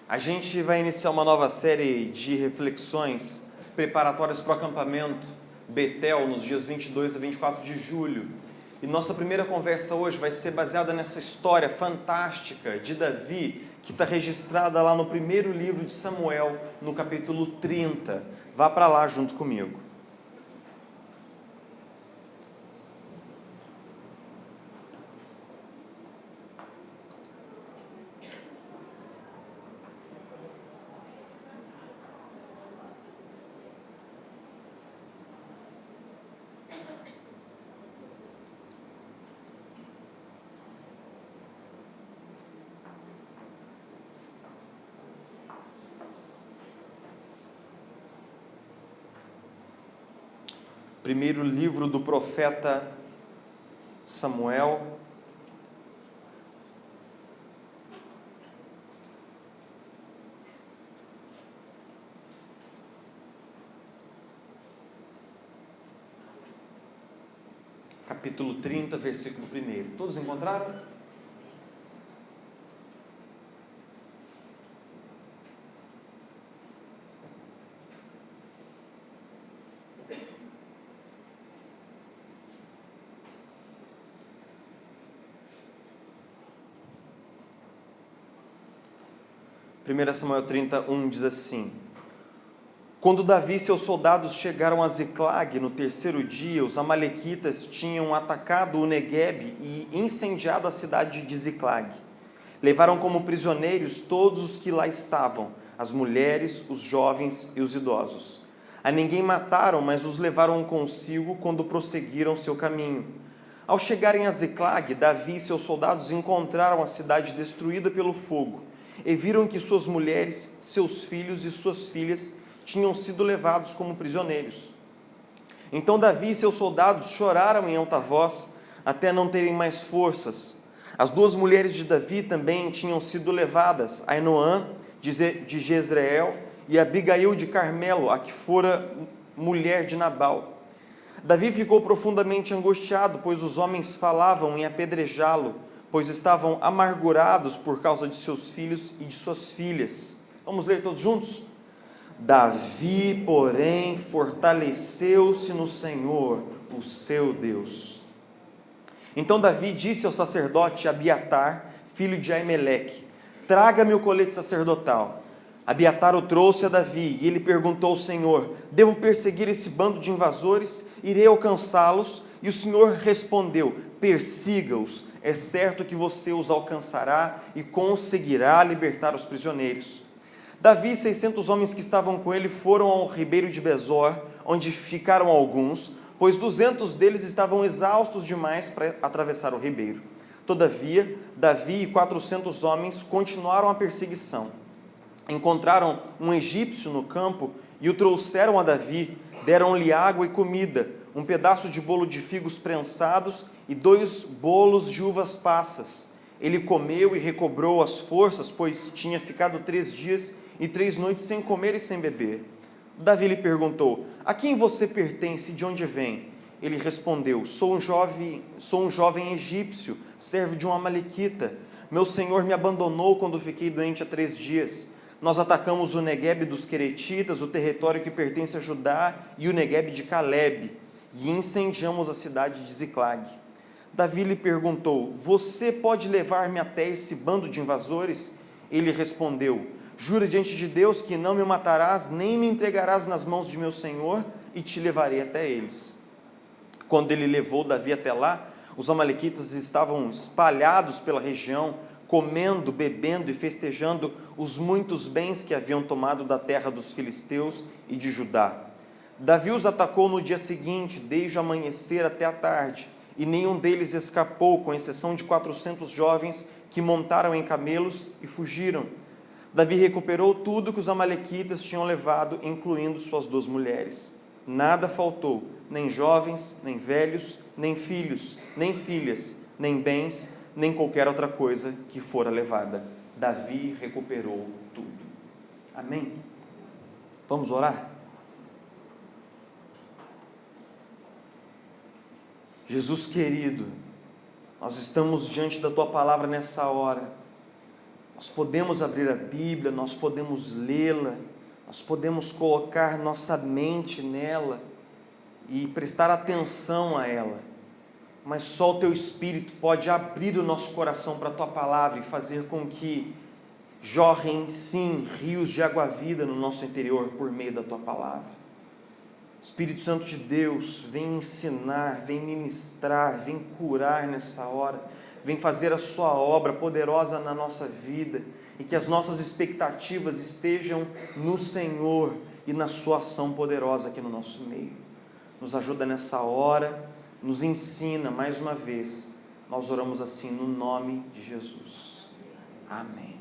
A gente vai iniciar uma nova série de reflexões preparatórias para o acampamento Betel nos dias 22 a 24 de julho. E nossa primeira conversa hoje vai ser baseada nessa história fantástica de Davi, que está registrada lá no primeiro livro de Samuel, no capítulo 30. Vá para lá junto comigo. Primeiro livro do profeta Samuel, capítulo 30, versículo 1. Todos encontraram? Primeiro Samuel 30:1 diz assim: Quando Davi e seus soldados chegaram a Ziclag no terceiro dia, os amalequitas tinham atacado o Neguebe e incendiado a cidade de Ziclag. Levaram como prisioneiros todos os que lá estavam, as mulheres, os jovens e os idosos. A ninguém mataram, mas os levaram consigo quando prosseguiram seu caminho. Ao chegarem a Ziclag, Davi e seus soldados encontraram a cidade destruída pelo fogo e viram que suas mulheres, seus filhos e suas filhas tinham sido levados como prisioneiros. Então Davi e seus soldados choraram em alta voz, até não terem mais forças. As duas mulheres de Davi também tinham sido levadas, Ainoã de Jezreel e Abigail de Carmelo, a que fora mulher de Nabal. Davi ficou profundamente angustiado, pois os homens falavam em apedrejá-lo, pois estavam amargurados por causa de seus filhos e de suas filhas. Vamos ler todos juntos? Davi, porém, fortaleceu-se no Senhor, o seu Deus. Então Davi disse ao sacerdote Abiatar, filho de Aimeleque: traga-me o colete sacerdotal. Abiatar o trouxe a Davi, e ele perguntou ao Senhor: devo perseguir esse bando de invasores? Irei alcançá-los? E o Senhor respondeu: persiga-os. É certo que você os alcançará e conseguirá libertar os prisioneiros. Davi e 600 homens que estavam com ele foram ao ribeiro de Besor, onde ficaram alguns, pois 200 deles estavam exaustos demais para atravessar o ribeiro. Todavia, Davi e 400 homens continuaram a perseguição. Encontraram um egípcio no campo e o trouxeram a Davi, deram-lhe água e comida, um pedaço de bolo de figos prensados e 2 bolos de uvas passas. Ele comeu e recobrou as forças, pois tinha ficado 3 dias e 3 noites sem comer e sem beber. Davi lhe perguntou: a quem você pertence e de onde vem? Ele respondeu: sou um jovem egípcio, servo de um amalequita. Meu senhor me abandonou quando fiquei doente há 3 dias. Nós atacamos o Neguebe dos Queretitas, o território que pertence a Judá, e o Neguebe de Calebe, e incendiamos a cidade de Ziclag. Davi lhe perguntou: você pode levar-me até esse bando de invasores? Ele respondeu: jura diante de Deus que não me matarás, nem me entregarás nas mãos de meu senhor, e te levarei até eles. Quando ele levou Davi até lá, os amalequitas estavam espalhados pela região, comendo, bebendo e festejando os muitos bens que haviam tomado da terra dos filisteus e de Judá. Davi os atacou no dia seguinte, desde o amanhecer até a tarde, e nenhum deles escapou, com exceção de 400 jovens que montaram em camelos e fugiram. Davi recuperou tudo que os amalequitas tinham levado, incluindo suas 2 mulheres. Nada faltou, nem jovens, nem velhos, nem filhos, nem filhas, nem bens, nem qualquer outra coisa que fora levada. Davi recuperou tudo. Amém? Vamos orar? Jesus querido, nós estamos diante da Tua palavra nessa hora, Nós podemos abrir a Bíblia, nós podemos lê-la, nós podemos colocar nossa mente nela e prestar atenção a ela, mas só o Teu Espírito pode abrir o nosso coração para a Tua palavra e fazer com que jorrem, sim, rios de água-vida no nosso interior por meio da Tua palavra. Espírito Santo de Deus, vem ensinar, vem ministrar, vem curar nessa hora, vem fazer a Sua obra poderosa na nossa vida e que as nossas expectativas estejam no Senhor e na Sua ação poderosa aqui no nosso meio. Nos ajuda nessa hora, nos ensina mais uma vez. Nós oramos assim no nome de Jesus. Amém.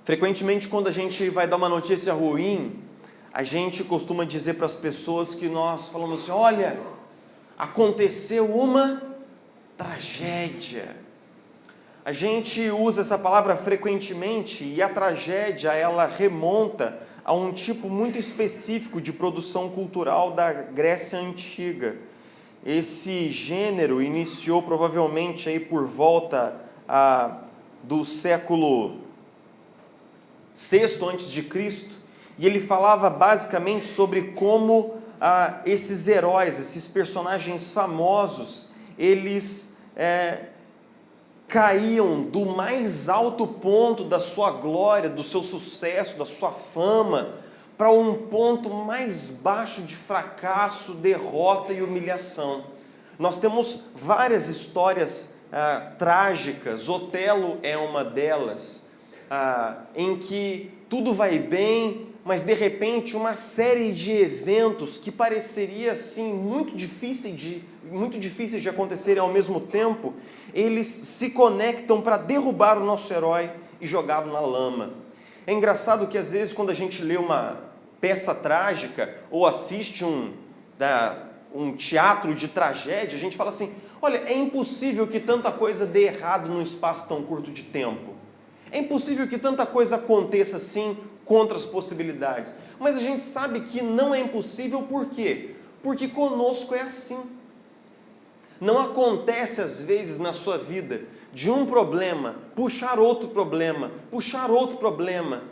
Frequentemente, quando a gente vai dar uma notícia ruim, a gente costuma dizer para as pessoas que nós falamos assim: olha, aconteceu uma tragédia. A gente usa essa palavra frequentemente e a tragédia, ela remonta a um tipo muito específico de produção cultural da Grécia Antiga. Esse gênero iniciou provavelmente aí por volta do século VI a.C., e ele falava basicamente sobre como esses heróis, esses personagens famosos, eles caíam do mais alto ponto da sua glória, do seu sucesso, da sua fama, para um ponto mais baixo de fracasso, derrota e humilhação. Nós temos várias histórias trágicas, Otelo é uma delas, em que tudo vai bem, mas de repente uma série de eventos que pareceria assim muito difíceis de acontecerem ao mesmo tempo, eles se conectam para derrubar o nosso herói e jogá-lo na lama. É engraçado que às vezes quando a gente lê uma peça trágica ou assiste um teatro de tragédia, a gente fala assim: olha, é impossível que tanta coisa dê errado num espaço tão curto de tempo. É impossível que tanta coisa aconteça assim contra as possibilidades. Mas a gente sabe que não é impossível, por quê? Porque conosco é assim. Não acontece às vezes na sua vida de um problema puxar outro problema, puxar outro problema.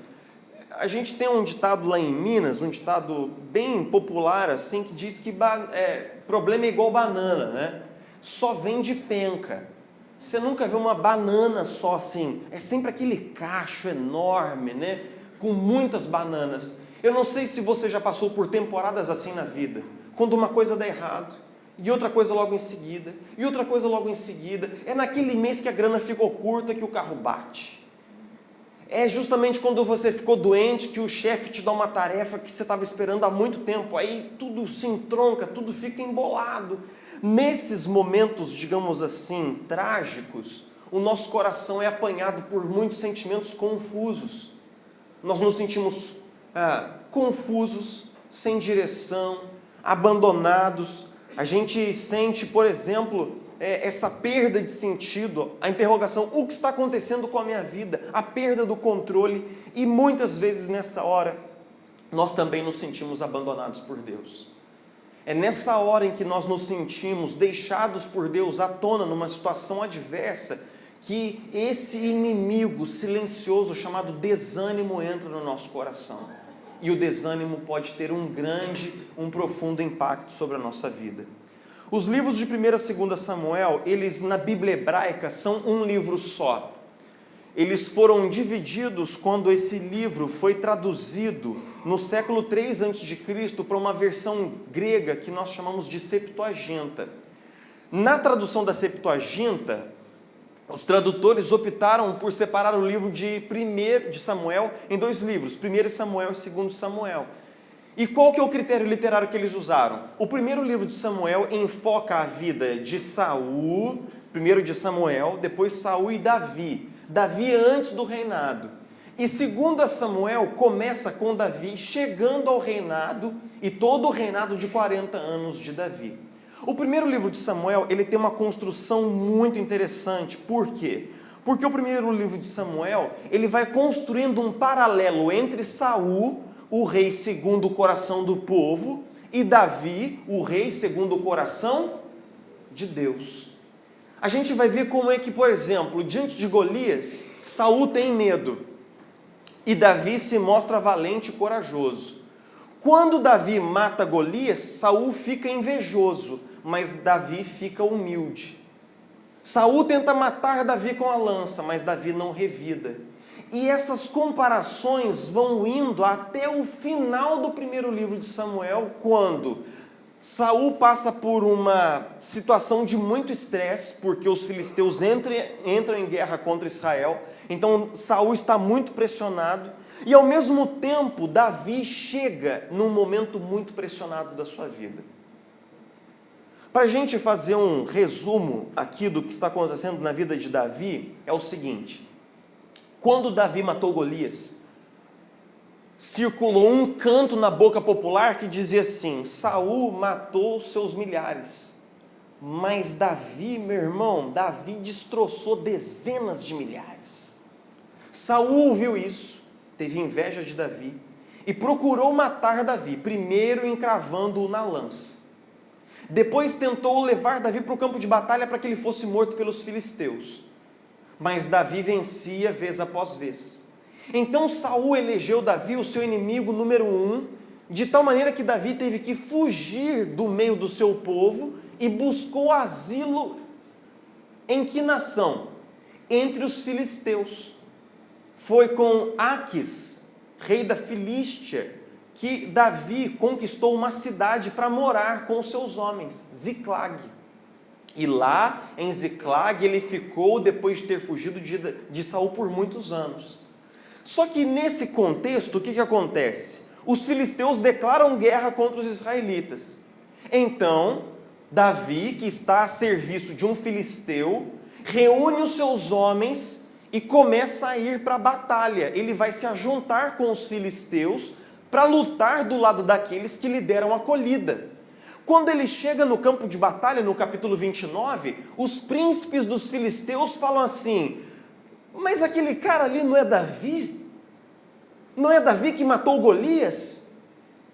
A gente tem um ditado lá em Minas, um ditado bem popular assim, que diz que problema é igual banana, né? Só vem de penca. Você nunca vê uma banana só assim, é sempre aquele cacho enorme, né? Com muitas bananas. Eu não sei se você já passou por temporadas assim na vida, quando uma coisa dá errado, e outra coisa logo em seguida, e outra coisa logo em seguida. É naquele mês que a grana ficou curta que o carro bate. É justamente quando você ficou doente que o chefe te dá uma tarefa que você estava esperando há muito tempo, aí tudo se entronca, tudo fica embolado. Nesses momentos, digamos assim, trágicos, o nosso coração é apanhado por muitos sentimentos confusos. Nós nos sentimos confusos, sem direção, abandonados. A gente sente, por exemplo, essa perda de sentido, a interrogação: o que está acontecendo com a minha vida? A perda do controle. E muitas vezes nessa hora, nós também nos sentimos abandonados por Deus. É nessa hora em que nós nos sentimos deixados por Deus à tona numa situação adversa, que esse inimigo silencioso chamado desânimo entra no nosso coração. E o desânimo pode ter um profundo impacto sobre a nossa vida. Os livros de 1º e 2º Samuel, eles na Bíblia hebraica são um livro só. Eles foram divididos quando esse livro foi traduzido no século III a.C. para uma versão grega que nós chamamos de Septuaginta. Na tradução da Septuaginta, os tradutores optaram por separar o livro de Samuel em 2 livros, 1 Samuel e 2 Samuel. E qual que é o critério literário que eles usaram? O primeiro livro de Samuel enfoca a vida de Saul, primeiro de Samuel, depois Saul e Davi. Davi antes do reinado. E 2 Samuel começa com Davi chegando ao reinado e todo o reinado de 40 anos de Davi. O primeiro livro de Samuel, ele tem uma construção muito interessante. Por quê? Porque o primeiro livro de Samuel, ele vai construindo um paralelo entre Saul, o rei segundo o coração do povo, e Davi, o rei segundo o coração de Deus. a gente vai ver como é que, por exemplo, diante de Golias, Saul tem medo e Davi se mostra valente e corajoso. Quando Davi mata Golias, Saul fica invejoso, mas Davi fica humilde. Saul tenta matar Davi com a lança, mas Davi não revida. E essas comparações vão indo até o final do primeiro livro de Samuel, quando Saul passa por uma situação de muito estresse, porque os filisteus entram em guerra contra Israel. Então Saul está muito pressionado. E ao mesmo tempo, Davi chega num momento muito pressionado da sua vida. Para a gente fazer um resumo aqui do que está acontecendo na vida de Davi, é o seguinte: quando Davi matou Golias, circulou um canto na boca popular que dizia assim: Saul matou seus milhares, mas Davi, meu irmão, Davi destroçou dezenas de milhares. Saul ouviu isso, teve inveja de Davi e procurou matar Davi, primeiro encravando-o na lança. Depois tentou levar Davi para o campo de batalha para que ele fosse morto pelos filisteus. Mas Davi vencia vez após vez. Então Saul elegeu Davi o seu inimigo número 1, de tal maneira que Davi teve que fugir do meio do seu povo e buscou asilo em que nação? Entre os filisteus. Foi com Aquis, rei da Filístia, que Davi conquistou uma cidade para morar com os seus homens, Ziclag. E lá em Ziclag ele ficou depois de ter fugido de Saul por muitos anos. Só que nesse contexto, o que acontece? Os filisteus declaram guerra contra os israelitas. Então, Davi, que está a serviço de um filisteu, reúne os seus homens e começa a ir para a batalha. Ele vai se ajuntar com os filisteus para lutar do lado daqueles que lhe deram acolhida. Quando ele chega no campo de batalha, no capítulo 29, os príncipes dos filisteus falam assim: mas aquele cara ali não é Davi? Não é Davi que matou Golias?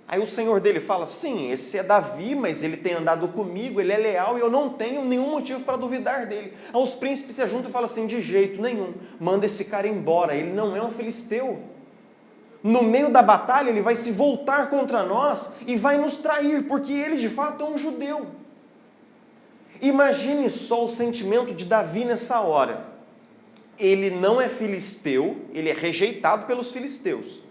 Aí o senhor dele fala: sim, esse é Davi, mas ele tem andado comigo, ele é leal e eu não tenho nenhum motivo para duvidar dele. Aí os príncipes se juntam e falam assim: de jeito nenhum, manda esse cara embora, ele não é um filisteu. No meio da batalha ele vai se voltar contra nós e vai nos trair, porque ele de fato é um judeu. Imagine só o sentimento de Davi nessa hora. Ele não é filisteu, ele é rejeitado pelos filisteus.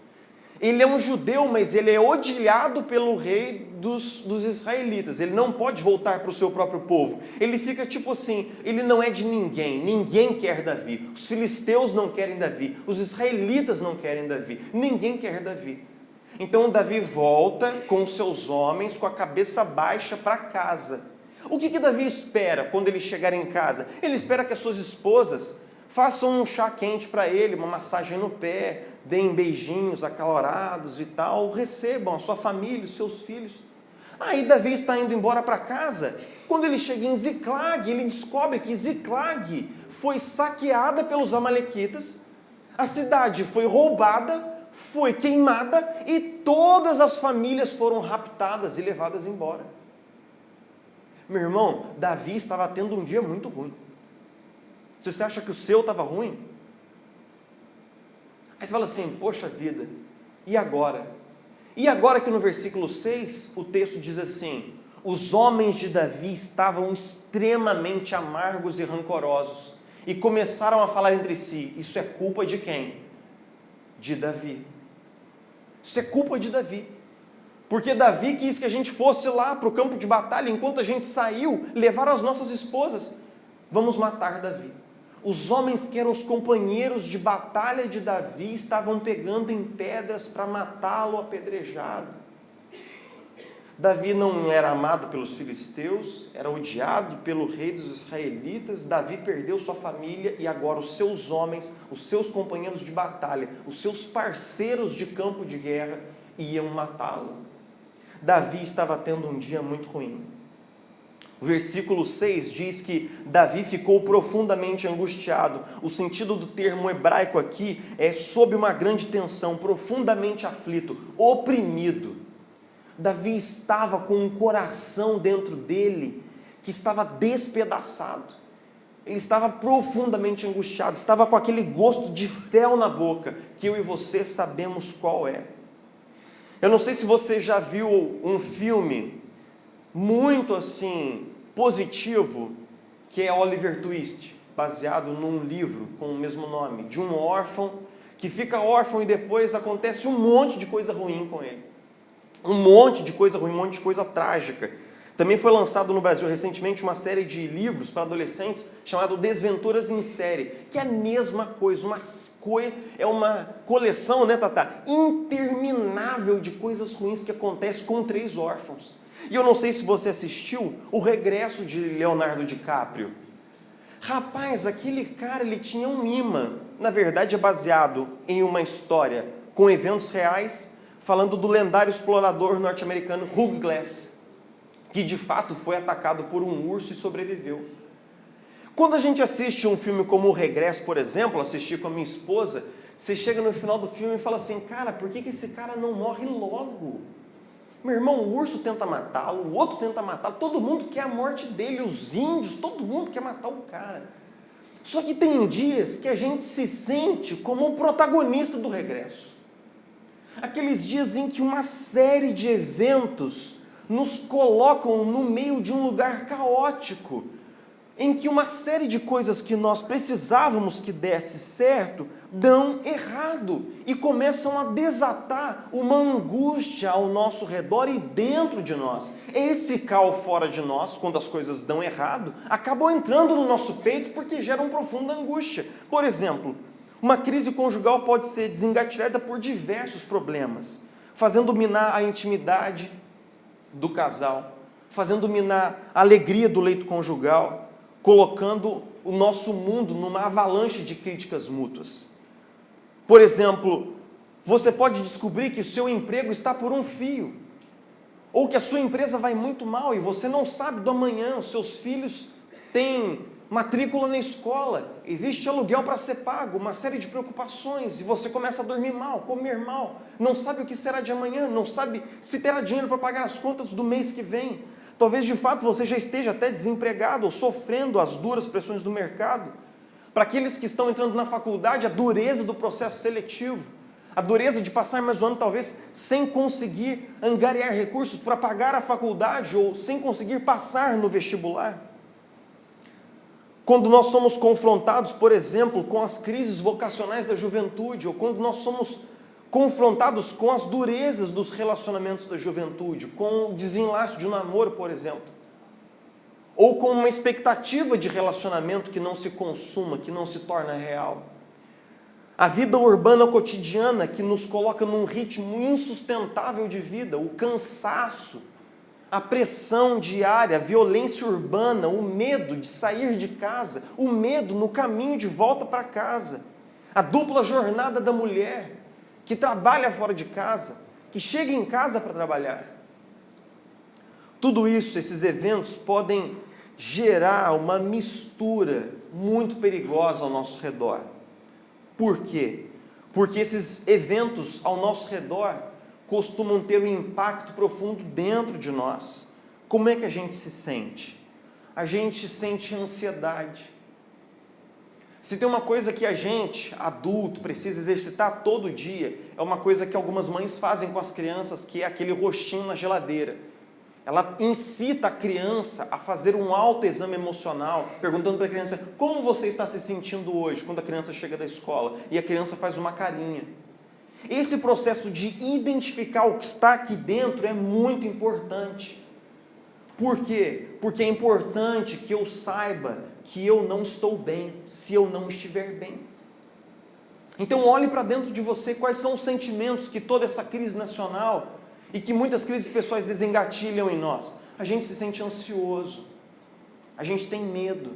Ele é um judeu, mas ele é odiado pelo rei dos israelitas. Ele não pode voltar para o seu próprio povo. Ele fica tipo assim, ele não é de ninguém. Ninguém quer Davi. Os filisteus não querem Davi. Os israelitas não querem Davi. Ninguém quer Davi. Então Davi volta com os seus homens, com a cabeça baixa para casa. O que Davi espera quando ele chegar em casa? Ele espera que as suas esposas façam um chá quente para ele, uma massagem no pé, deem beijinhos acalorados e tal, recebam a sua família, os seus filhos. Aí Davi está indo embora para casa. Quando ele chega em Ziclag, ele descobre que Ziclag foi saqueada pelos amalequitas, a cidade foi roubada, foi queimada e todas as famílias foram raptadas e levadas embora. Meu irmão, Davi estava tendo um dia muito ruim. Se você acha que o seu estava ruim, aí você fala assim: poxa vida, e agora? E agora que no versículo 6 o texto diz assim: os homens de Davi estavam extremamente amargos e rancorosos e começaram a falar entre si: isso é culpa de quem? De Davi. Isso é culpa de Davi. Porque Davi quis que a gente fosse lá para o campo de batalha, enquanto a gente saiu, levaram as nossas esposas. Vamos matar Davi. Os homens que eram os companheiros de batalha de Davi estavam pegando em pedras para matá-lo apedrejado. Davi não era amado pelos filisteus, era odiado pelo rei dos israelitas. Davi perdeu sua família e agora os seus homens, os seus companheiros de batalha, os seus parceiros de campo de guerra iam matá-lo. Davi estava tendo um dia muito ruim. O versículo 6 diz que Davi ficou profundamente angustiado. O sentido do termo hebraico aqui é sob uma grande tensão, profundamente aflito, oprimido. Davi estava com um coração dentro dele que estava despedaçado. Ele estava profundamente angustiado, estava com aquele gosto de fel na boca, que eu e você sabemos qual é. Eu não sei se você já viu um filme muito assim positivo, que é Oliver Twist, baseado num livro com o mesmo nome, de um órfão que fica órfão e depois acontece um monte de coisa ruim com ele. Um monte de coisa ruim, um monte de coisa trágica. Também foi lançado no Brasil recentemente uma série de livros para adolescentes chamado Desventuras em Série, que é a mesma coisa, é uma coleção, né, Tatá, interminável de coisas ruins que acontecem com 3 órfãos. E eu não sei se você assistiu O Regresso de Leonardo DiCaprio. Rapaz, aquele cara, ele tinha um imã. Na verdade, é baseado em uma história com eventos reais, falando do lendário explorador norte-americano Hugh Glass, que de fato foi atacado por um urso e sobreviveu. Quando a gente assiste um filme como O Regresso, por exemplo, assisti com a minha esposa, você chega no final do filme e fala assim, cara, por que esse cara não morre logo? Meu irmão, o urso tenta matá-lo, o outro tenta matá-lo, todo mundo quer a morte dele, os índios, todo mundo quer matar o cara. Só que tem dias que a gente se sente como o protagonista do regresso. Aqueles dias em que uma série de eventos nos colocam no meio de um lugar caótico, em que uma série de coisas que nós precisávamos que desse certo, dão errado e começam a desatar uma angústia ao nosso redor e dentro de nós. Esse caos fora de nós, quando as coisas dão errado, acabou entrando no nosso peito porque gera uma profunda angústia. Por exemplo, uma crise conjugal pode ser desengatilhada por diversos problemas, fazendo minar a intimidade do casal, fazendo minar a alegria do leito conjugal, colocando o nosso mundo numa avalanche de críticas mútuas. Por exemplo, você pode descobrir que o seu emprego está por um fio, ou que a sua empresa vai muito mal e você não sabe do amanhã, os seus filhos têm matrícula na escola, existe aluguel para ser pago, uma série de preocupações, e você começa a dormir mal, comer mal, não sabe o que será de amanhã, não sabe se terá dinheiro para pagar as contas do mês que vem. Talvez de fato você já esteja até desempregado ou sofrendo as duras pressões do mercado. Para aqueles que estão entrando na faculdade, a dureza do processo seletivo, a dureza de passar mais um ano talvez sem conseguir angariar recursos para pagar a faculdade ou sem conseguir passar no vestibular. Quando nós somos confrontados, por exemplo, com as crises vocacionais da juventude, ou quando nós somos confrontados com as durezas dos relacionamentos da juventude, com o desenlace de um namoro, por exemplo, ou com uma expectativa de relacionamento que não se consuma, que não se torna real. A vida urbana cotidiana que nos coloca num ritmo insustentável de vida, o cansaço, a pressão diária, a violência urbana, o medo de sair de casa, o medo no caminho de volta para casa, a dupla jornada da mulher que trabalha fora de casa, que chega em casa para trabalhar. Tudo isso, esses eventos podem gerar uma mistura muito perigosa ao nosso redor. Por quê? Porque esses eventos ao nosso redor costumam ter um impacto profundo dentro de nós. Como é que a gente se sente? A gente sente ansiedade. Se tem uma coisa que a gente, adulto, precisa exercitar todo dia, é uma coisa que algumas mães fazem com as crianças, que é aquele rostinho na geladeira. Ela incita a criança a fazer um autoexame emocional, perguntando para a criança, como você está se sentindo hoje, quando a criança chega da escola? E a criança faz uma carinha. Esse processo de identificar o que está aqui dentro é muito importante. Por quê? Porque é importante que eu saiba que eu não estou bem, se eu não estiver bem. Então olhe para dentro de você quais são os sentimentos que toda essa crise nacional e que muitas crises pessoais desengatilham em nós. A gente se sente ansioso, a gente tem medo.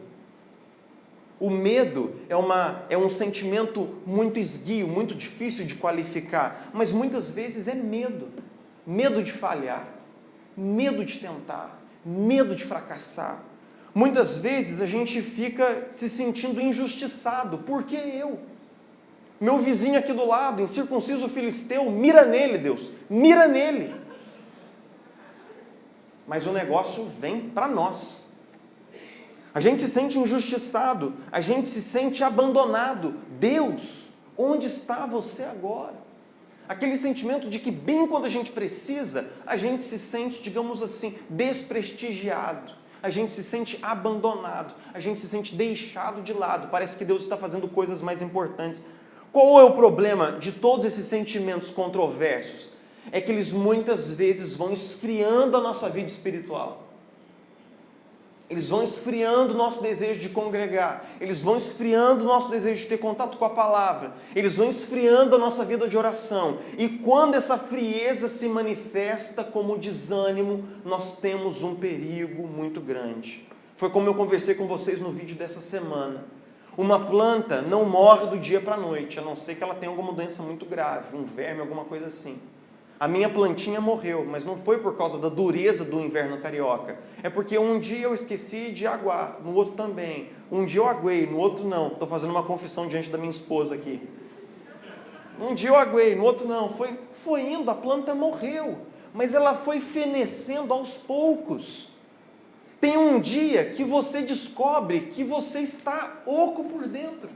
O medo é um sentimento muito esguio, muito difícil de qualificar, mas muitas vezes é medo. Medo de falhar, medo de tentar, medo de fracassar. Muitas vezes a gente fica se sentindo injustiçado. Por que eu? Meu vizinho aqui do lado, incircunciso filisteu, mira nele, Deus, mira nele. Mas o negócio vem para nós. A gente se sente injustiçado, a gente se sente abandonado. Deus, onde está você agora? Aquele sentimento de que bem quando a gente precisa, a gente se sente, digamos assim, desprestigiado. A gente se sente abandonado, a gente se sente deixado de lado. Parece que Deus está fazendo coisas mais importantes. Qual é o problema de todos esses sentimentos controversos? É que eles muitas vezes vão esfriando a nossa vida espiritual. Eles vão esfriando o nosso desejo de congregar. Eles vão esfriando o nosso desejo de ter contato com a palavra. Eles vão esfriando a nossa vida de oração. E quando essa frieza se manifesta como desânimo, nós temos um perigo muito grande. Foi como eu conversei com vocês no vídeo dessa semana. Uma planta não morre do dia para a noite, a não ser que ela tenha alguma doença muito grave, um verme, alguma coisa assim. A minha plantinha morreu, mas não foi por causa da dureza do inverno carioca. É porque um dia eu esqueci de aguar, no outro também. Um dia eu aguei, no outro não. Estou fazendo uma confissão diante da minha esposa aqui. Um dia eu aguei, no outro não. Foi indo, a planta morreu. Mas ela foi fenecendo aos poucos. Tem um dia que você descobre que você está oco por dentro.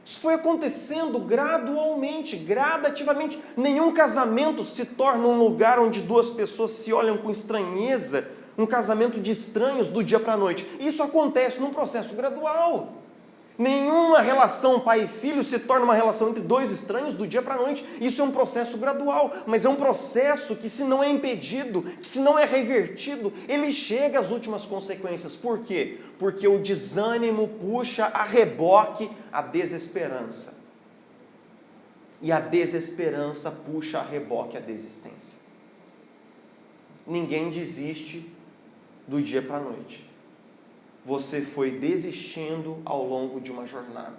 Isso foi acontecendo gradualmente, gradativamente. Nenhum casamento se torna um lugar onde duas pessoas se olham com estranheza, um casamento de estranhos do dia para a noite. Isso acontece num processo gradual. Nenhuma relação pai e filho se torna uma relação entre dois estranhos do dia para a noite. Isso é um processo gradual, mas é um processo que, se não é impedido, que se não é revertido, ele chega às últimas consequências. Por quê? Porque o desânimo puxa a reboque a desesperança. E a desesperança puxa a reboque a desistência. Ninguém desiste do dia para a noite. Você foi desistindo ao longo de uma jornada.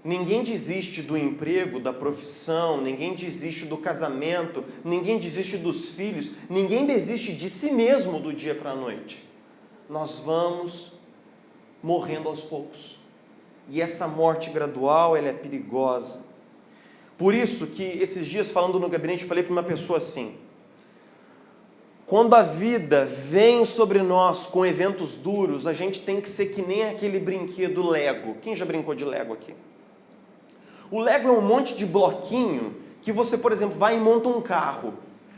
Ninguém desiste do emprego, da profissão, ninguém desiste do casamento, ninguém desiste dos filhos, ninguém desiste de si mesmo do dia para a noite. Nós vamos morrendo aos poucos. E essa morte gradual, ela é perigosa. Por isso que esses dias, falando no gabinete, falei para uma pessoa assim: quando a vida vem sobre nós com eventos duros, a gente tem que ser que nem aquele brinquedo Lego. Quem já brincou de Lego aqui? O Lego é um monte de bloquinho que você, por exemplo, vai e monta um carro.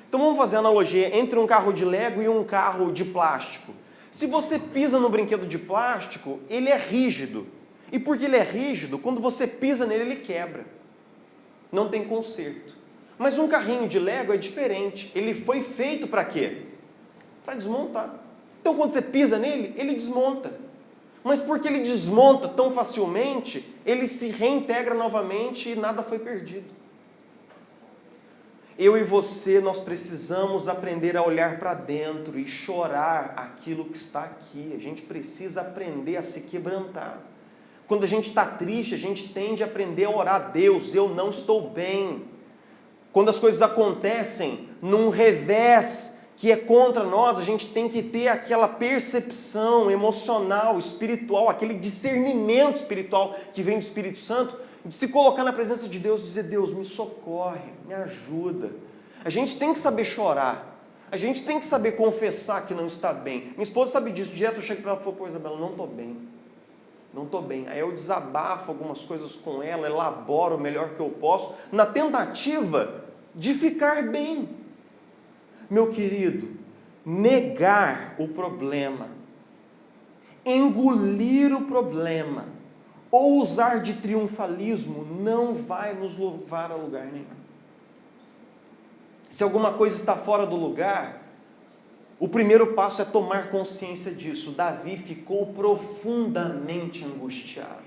Então vamos fazer a analogia entre um carro de Lego e um carro de plástico. Se você pisa no brinquedo de plástico, ele é rígido. E porque ele é rígido, quando você pisa nele, ele quebra. Não tem conserto. Mas um carrinho de Lego é diferente. Ele foi feito para quê? Para desmontar. Então, quando você pisa nele, ele desmonta. Mas porque ele desmonta tão facilmente, ele se reintegra novamente e nada foi perdido. Eu e você, nós precisamos aprender a olhar para dentro e chorar aquilo que está aqui. A gente precisa aprender a se quebrantar. Quando a gente está triste, a gente tende a aprender a orar a Deus: eu não estou bem. Quando as coisas acontecem num revés que é contra nós, a gente tem que ter aquela percepção emocional, espiritual, aquele discernimento espiritual que vem do Espírito Santo, de se colocar na presença de Deus e dizer: Deus, me socorre, me ajuda. A gente tem que saber chorar, a gente tem que saber confessar que não está bem. Minha esposa sabe disso. Direto eu chego para ela e falo: pô, Isabela, não estou bem. Não estou bem. Aí eu desabafo algumas coisas com ela, elaboro o melhor que eu posso, na tentativa de ficar bem. Meu querido, negar o problema, engolir o problema, ou usar de triunfalismo, não vai nos levar a lugar nenhum. Se alguma coisa está fora do lugar, o primeiro passo é tomar consciência disso. Davi ficou profundamente angustiado.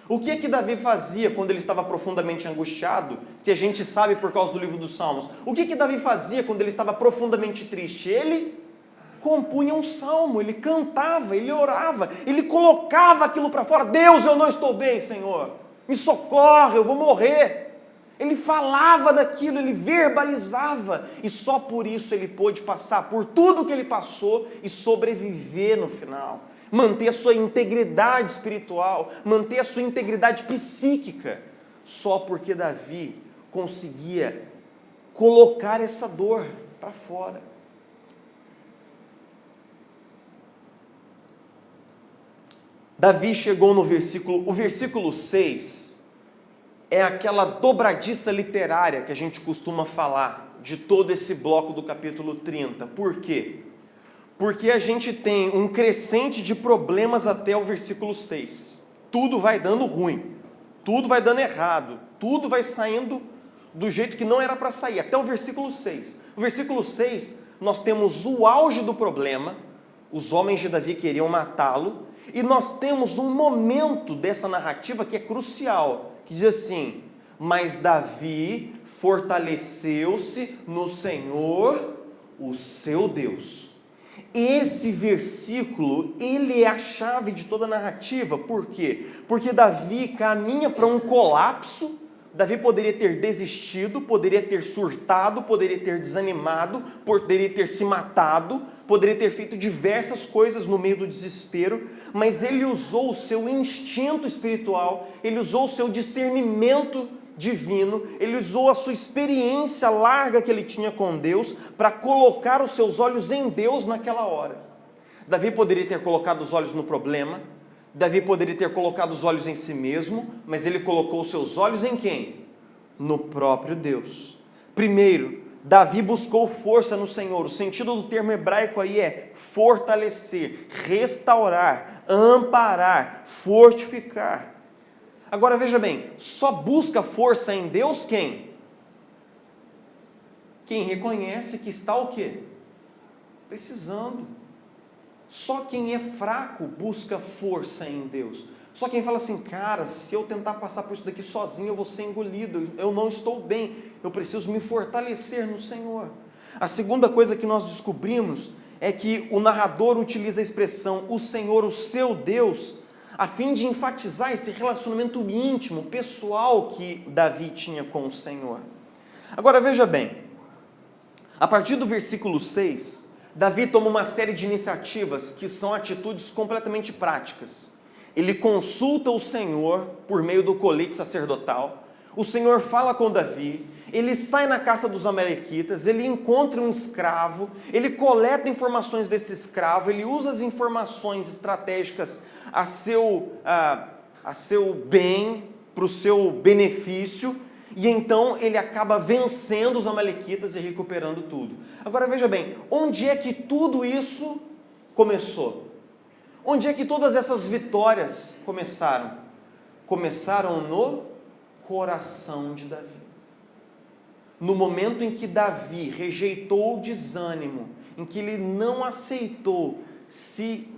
O que é que Davi fazia quando ele estava profundamente angustiado? Que a gente sabe por causa do livro dos Salmos. O que é que Davi fazia quando ele estava profundamente triste? Ele compunha um salmo, ele cantava, ele orava, ele colocava aquilo para fora. Deus, eu não estou bem, Senhor. Me socorre, eu vou morrer. Ele falava daquilo, ele verbalizava, e só por isso ele pôde passar por tudo que ele passou e sobreviver no final. Manter a sua integridade espiritual, manter a sua integridade psíquica, só porque Davi conseguia colocar essa dor para fora. Davi chegou no o versículo 6 é aquela dobradiça literária que a gente costuma falar de todo esse bloco do capítulo 30. Por quê? Porque a gente tem um crescente de problemas até o versículo 6. Tudo vai dando ruim, tudo vai dando errado, tudo vai saindo do jeito que não era para sair, até o versículo 6. O versículo 6, nós temos o auge do problema, os homens de Davi queriam matá-lo, e nós temos um momento dessa narrativa que é crucial, que diz assim: mas Davi fortaleceu-se no Senhor, o seu Deus. Esse versículo, ele é a chave de toda a narrativa. Por quê? Porque Davi caminha para um colapso. Davi poderia ter desistido, poderia ter surtado, poderia ter desanimado, poderia ter se matado, poderia ter feito diversas coisas no meio do desespero, mas ele usou o seu instinto espiritual, ele usou o seu discernimento divino, ele usou a sua experiência larga que ele tinha com Deus para colocar os seus olhos em Deus naquela hora. Davi poderia ter colocado os olhos no problema, Davi poderia ter colocado os olhos em si mesmo, mas ele colocou os seus olhos em quem? No próprio Deus. Primeiro, Davi buscou força no Senhor. O sentido do termo hebraico aí é fortalecer, restaurar, amparar, fortificar. Agora veja bem, só busca força em Deus quem? Quem reconhece que está o quê? Precisando. Só quem é fraco busca força em Deus. Só quem fala assim: cara, se eu tentar passar por isso daqui sozinho, eu vou ser engolido, eu não estou bem, eu preciso me fortalecer no Senhor. A segunda coisa que nós descobrimos é que o narrador utiliza a expressão o Senhor, o seu Deus, a fim de enfatizar esse relacionamento íntimo, pessoal que Davi tinha com o Senhor. Agora veja bem, a partir do versículo 6, Davi toma uma série de iniciativas que são atitudes completamente práticas. Ele consulta o Senhor por meio do colete sacerdotal, o Senhor fala com Davi, ele sai na caça dos amalequitas, ele encontra um escravo, ele coleta informações desse escravo, ele usa as informações estratégicas a seu bem, para o seu benefício, e então ele acaba vencendo os amalequitas e recuperando tudo. Agora veja bem, onde é que tudo isso começou? Onde é que todas essas vitórias começaram? Começaram no coração de Davi. No momento em que Davi rejeitou o desânimo, em que ele não aceitou se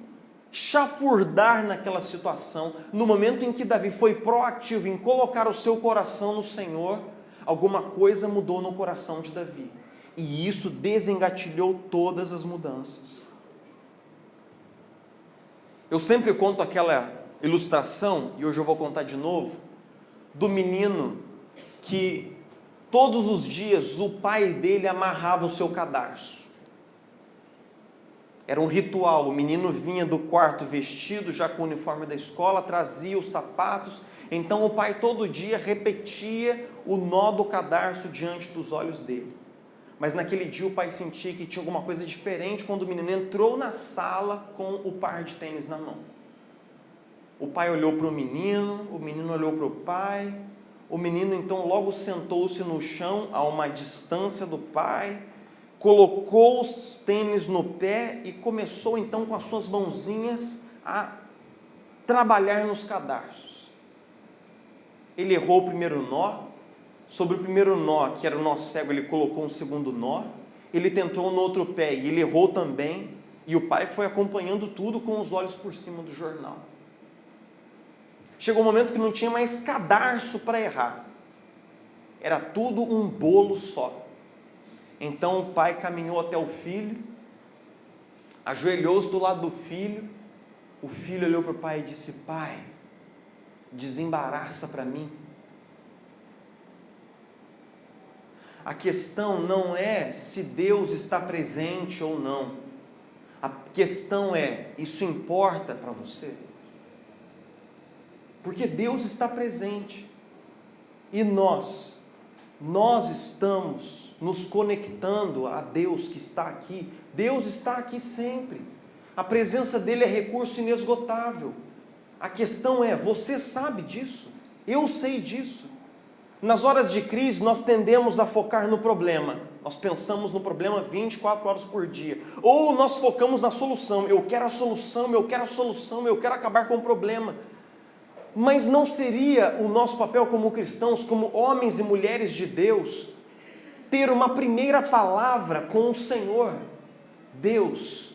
chafurdar naquela situação, no momento em que Davi foi proativo em colocar o seu coração no Senhor, alguma coisa mudou no coração de Davi. E isso desengatilhou todas as mudanças. Eu sempre conto aquela ilustração, e hoje eu vou contar de novo, do menino que todos os dias o pai dele amarrava o seu cadarço. Era um ritual, o menino vinha do quarto vestido, já com o uniforme da escola, trazia os sapatos, então o pai todo dia repetia o nó do cadarço diante dos olhos dele. Mas naquele dia o pai sentia que tinha alguma coisa diferente quando o menino entrou na sala com o par de tênis na mão. O pai olhou para o menino olhou para o pai, o menino então logo sentou-se no chão a uma distância do pai, colocou os tênis no pé e começou então com as suas mãozinhas a trabalhar nos cadarços. Ele errou o primeiro nó, sobre o primeiro nó, que era o nó cego, ele colocou um segundo nó, ele tentou no outro pé e ele errou também, e o pai foi acompanhando tudo com os olhos por cima do jornal. Chegou um momento que não tinha mais cadarço para errar, era tudo um bolo só. Então o pai caminhou até o filho, ajoelhou-se do lado do filho, o filho olhou para o pai e disse: pai, desembaraça para mim. A questão não é se Deus está presente ou não, a questão é, isso importa para você? Porque Deus está presente, e nós estamos nos conectando a Deus que está aqui. Deus está aqui sempre. A presença dele é recurso inesgotável. A questão é, você sabe disso? Eu sei disso. Nas horas de crise, nós tendemos a focar no problema. Nós pensamos no problema 24 horas por dia. Ou nós focamos na solução. Eu quero a solução, eu quero a solução, eu quero acabar com o problema. Mas não seria o nosso papel como cristãos, como homens e mulheres de Deus, ter uma primeira palavra com o Senhor? Deus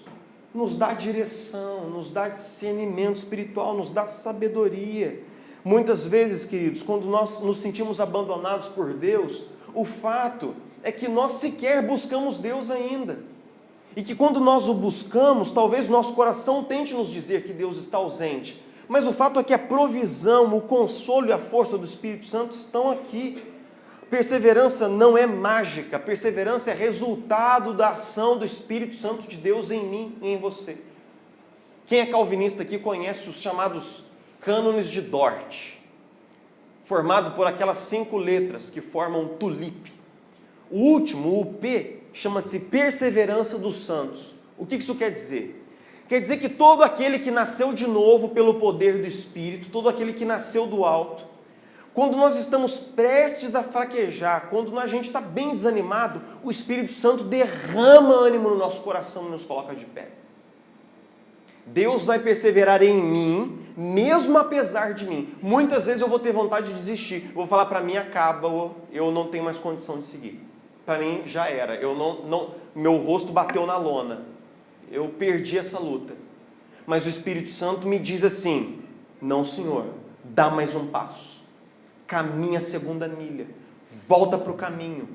nos dá direção, nos dá discernimento espiritual, nos dá sabedoria. Muitas vezes, queridos, quando nós nos sentimos abandonados por Deus, o fato é que nós sequer buscamos Deus ainda. E que quando nós o buscamos, talvez nosso coração tente nos dizer que Deus está ausente. Mas o fato é que a provisão, o consolo e a força do Espírito Santo estão aqui. Perseverança não é mágica, perseverança é resultado da ação do Espírito Santo de Deus em mim e em você. Quem é calvinista aqui conhece os chamados cânones de Dort, formado por aquelas 5 letras que formam tulipe. O último, o P, chama-se perseverança dos santos. O que isso quer dizer? Quer dizer que todo aquele que nasceu de novo pelo poder do Espírito, todo aquele que nasceu do alto, quando nós estamos prestes a fraquejar, quando a gente está bem desanimado, o Espírito Santo derrama ânimo no nosso coração e nos coloca de pé. Deus vai perseverar em mim, mesmo apesar de mim. Muitas vezes eu vou ter vontade de desistir. Eu vou falar, para mim acaba, eu não tenho mais condição de seguir. Para mim já era, meu rosto bateu na lona. Eu perdi essa luta. Mas o Espírito Santo me diz assim, não, Senhor, dá mais um passo. Caminha a 2ª milha, volta para o caminho,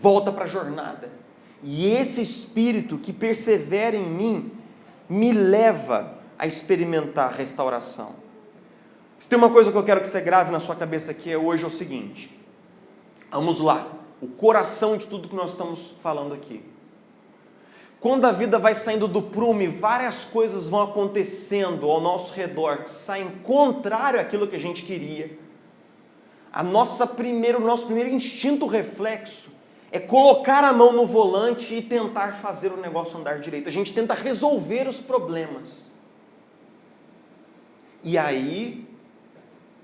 volta para a jornada. E esse Espírito que persevera em mim, me leva a experimentar restauração. Se tem uma coisa que eu quero que você grave na sua cabeça aqui hoje é o seguinte, vamos lá, o coração de tudo que nós estamos falando aqui. Quando a vida vai saindo do prumo e várias coisas vão acontecendo ao nosso redor que saem contrário àquilo que a gente queria, o nosso primeiro instinto reflexo é colocar a mão no volante e tentar fazer o negócio andar direito. A gente tenta resolver os problemas. E aí,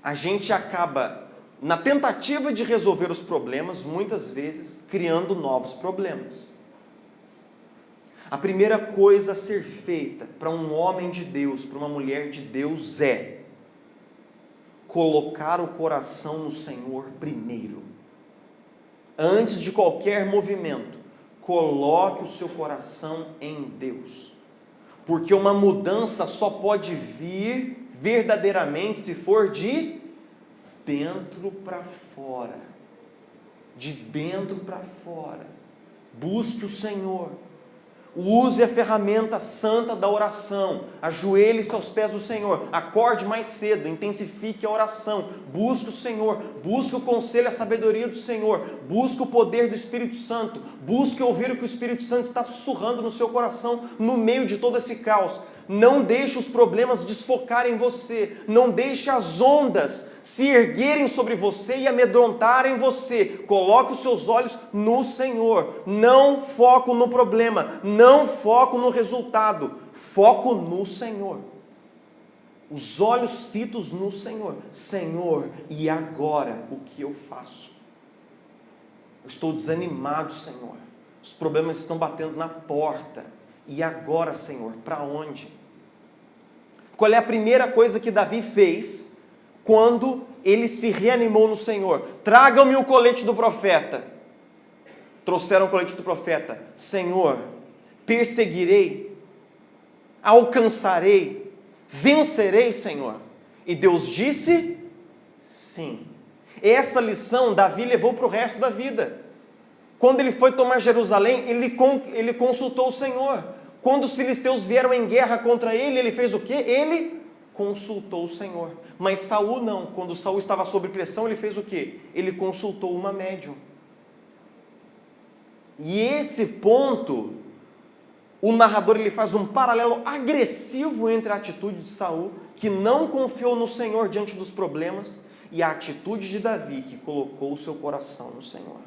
a gente acaba, na tentativa de resolver os problemas, muitas vezes, criando novos problemas. A primeira coisa a ser feita para um homem de Deus, para uma mulher de Deus é colocar o coração no Senhor primeiro. Antes de qualquer movimento, coloque o seu coração em Deus. Porque uma mudança só pode vir verdadeiramente se for de dentro para fora. De dentro para fora. Busque o Senhor. Use a ferramenta santa da oração, ajoelhe-se aos pés do Senhor, acorde mais cedo, intensifique a oração, busque o Senhor, busque o conselho e a sabedoria do Senhor, busque o poder do Espírito Santo, busque ouvir o que o Espírito Santo está sussurrando no seu coração no meio de todo esse caos. Não deixe os problemas desfocarem você, não deixe as ondas se erguerem sobre você e amedrontarem você. Coloque os seus olhos no Senhor, não foco no problema, não foco no resultado, foco no Senhor. Os olhos fitos no Senhor. Senhor, e agora o que eu faço? Eu estou desanimado, Senhor, os problemas estão batendo na porta, e agora, Senhor, para onde? Qual é a primeira coisa que Davi fez quando ele se reanimou no Senhor? Tragam-me o colete do profeta. Trouxeram o colete do profeta. Senhor, perseguirei, alcançarei, vencerei, Senhor. E Deus disse, sim. Essa lição Davi levou para o resto da vida. Quando ele foi tomar Jerusalém, ele consultou o Senhor. Quando os filisteus vieram em guerra contra ele, ele fez o quê? Ele consultou o Senhor. Mas Saul não. Quando Saul estava sob pressão, ele fez o quê? Ele consultou uma médium. E esse ponto, o narrador ele faz um paralelo agressivo entre a atitude de Saul, que não confiou no Senhor diante dos problemas, e a atitude de Davi, que colocou o seu coração no Senhor.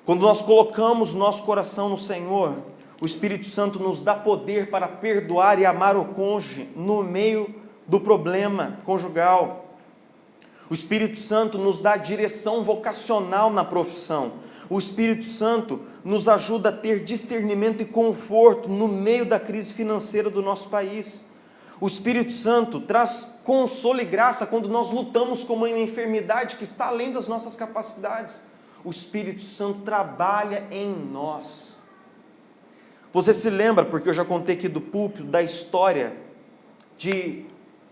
Quando nós colocamos nosso coração no Senhor, o Espírito Santo nos dá poder para perdoar e amar o cônjuge no meio do problema conjugal. O Espírito Santo nos dá direção vocacional na profissão. O Espírito Santo nos ajuda a ter discernimento e conforto no meio da crise financeira do nosso país. O Espírito Santo traz consolo e graça quando nós lutamos com uma enfermidade que está além das nossas capacidades. O Espírito Santo trabalha em nós. Você se lembra, porque eu já contei aqui do púlpito, da história de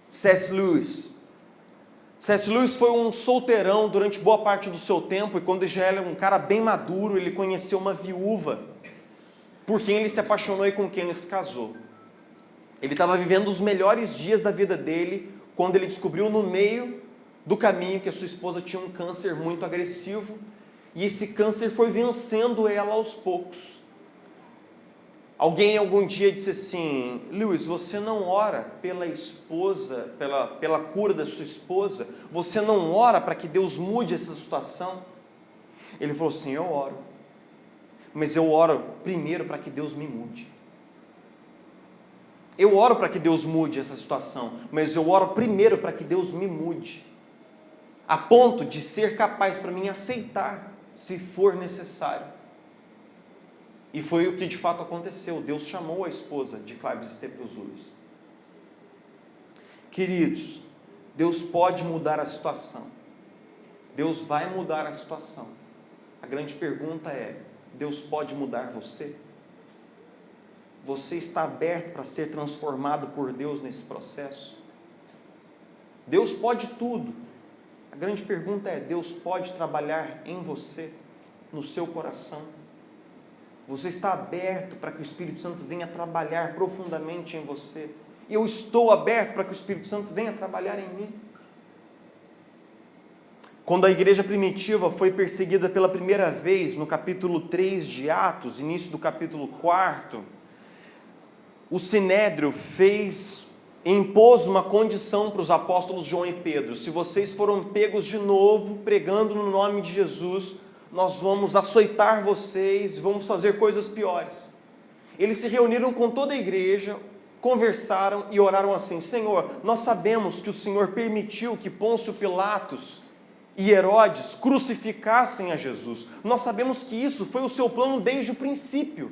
C.S. Lewis. C.S. Lewis foi um solteirão durante boa parte do seu tempo, e quando ele já era um cara bem maduro, ele conheceu uma viúva, por quem ele se apaixonou e com quem ele se casou. Ele estava vivendo os melhores dias da vida dele, quando ele descobriu no meio do caminho que a sua esposa tinha um câncer muito agressivo, e esse câncer foi vencendo ela aos poucos. Alguém algum dia disse assim: Lewis, você não ora pela esposa, pela cura da sua esposa? Você não ora para que Deus mude essa situação? Ele falou assim: eu oro, mas eu oro primeiro para que Deus me mude. Eu oro para que Deus mude essa situação, mas eu oro primeiro para que Deus me mude, a ponto de ser capaz para mim aceitar, se for necessário. E foi o que de fato aconteceu. Deus chamou a esposa de Clive Staples Lewis. Queridos, Deus pode mudar a situação. Deus vai mudar a situação. A grande pergunta é: Deus pode mudar você? Você está aberto para ser transformado por Deus nesse processo? Deus pode tudo. A grande pergunta é: Deus pode trabalhar em você, no seu coração? Você está aberto para que o Espírito Santo venha trabalhar profundamente em você? E eu estou aberto para que o Espírito Santo venha trabalhar em mim? Quando a igreja primitiva foi perseguida pela primeira vez, no capítulo 3 de Atos, início do capítulo 4, o Sinédrio impôs uma condição para os apóstolos João e Pedro: se vocês foram pegos de novo pregando no nome de Jesus, nós vamos açoitar vocês, vamos fazer coisas piores. Eles se reuniram com toda a igreja, conversaram e oraram assim: Senhor, nós sabemos que o Senhor permitiu que Pôncio Pilatos e Herodes crucificassem a Jesus. Nós sabemos que isso foi o seu plano desde o princípio.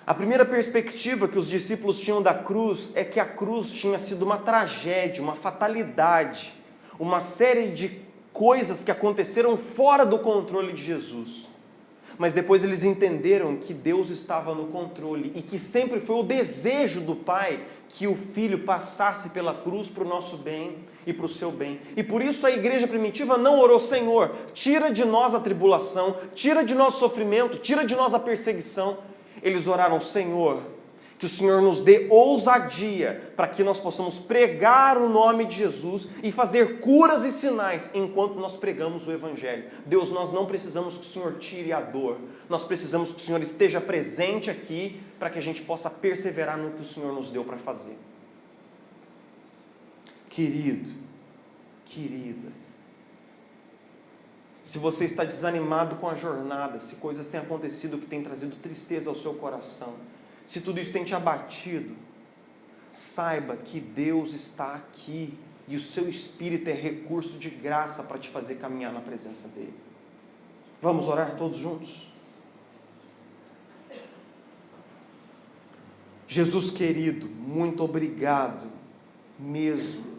A primeira perspectiva que os discípulos tinham da cruz é que a cruz tinha sido uma tragédia, uma fatalidade, uma série de coisas que aconteceram fora do controle de Jesus. Mas depois eles entenderam que Deus estava no controle e que sempre foi o desejo do Pai que o Filho passasse pela cruz para o nosso bem e para o seu bem. E por isso a igreja primitiva não orou: Senhor, tira de nós a tribulação, tira de nós o sofrimento, tira de nós a perseguição. Eles oraram: Senhor, que o Senhor nos dê ousadia para que nós possamos pregar o nome de Jesus e fazer curas e sinais enquanto nós pregamos o Evangelho. Deus, nós não precisamos que o Senhor tire a dor, nós precisamos que o Senhor esteja presente aqui para que a gente possa perseverar no que o Senhor nos deu para fazer. Querido, querida, se você está desanimado com a jornada, se coisas têm acontecido que têm trazido tristeza ao seu coração, se tudo isso tem te abatido, saiba que Deus está aqui e o seu Espírito é recurso de graça para te fazer caminhar na presença dEle. Vamos orar todos juntos? Jesus querido, muito obrigado mesmo,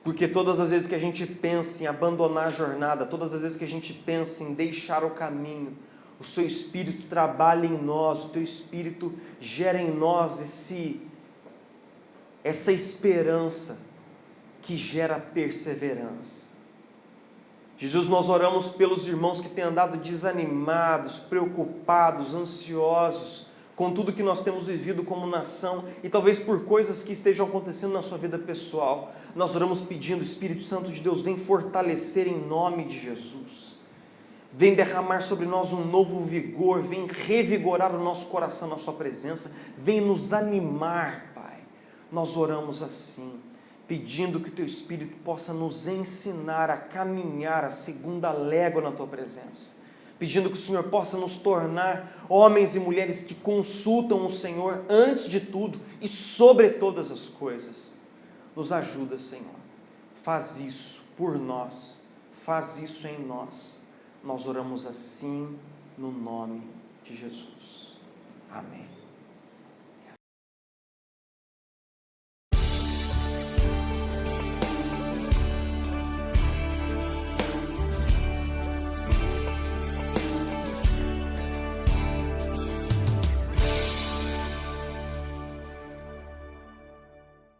porque todas as vezes que a gente pensa em abandonar a jornada, todas as vezes que a gente pensa em deixar o caminho, o seu Espírito trabalha em nós, o teu Espírito gera em nós essa esperança que gera perseverança. Jesus, nós oramos pelos irmãos que têm andado desanimados, preocupados, ansiosos, com tudo que nós temos vivido como nação, e talvez por coisas que estejam acontecendo na sua vida pessoal. Nós oramos pedindo: Espírito Santo de Deus, vem fortalecer em nome de Jesus. Vem derramar sobre nós um novo vigor, vem revigorar o nosso coração na sua presença, vem nos animar, Pai. Nós oramos assim, pedindo que o teu Espírito possa nos ensinar a caminhar a segunda légua na tua presença, pedindo que o Senhor possa nos tornar homens e mulheres que consultam o Senhor antes de tudo e sobre todas as coisas. Nos ajuda, Senhor. Faz isso por nós. Faz isso em nós. Nós oramos assim no nome de Jesus. Amém.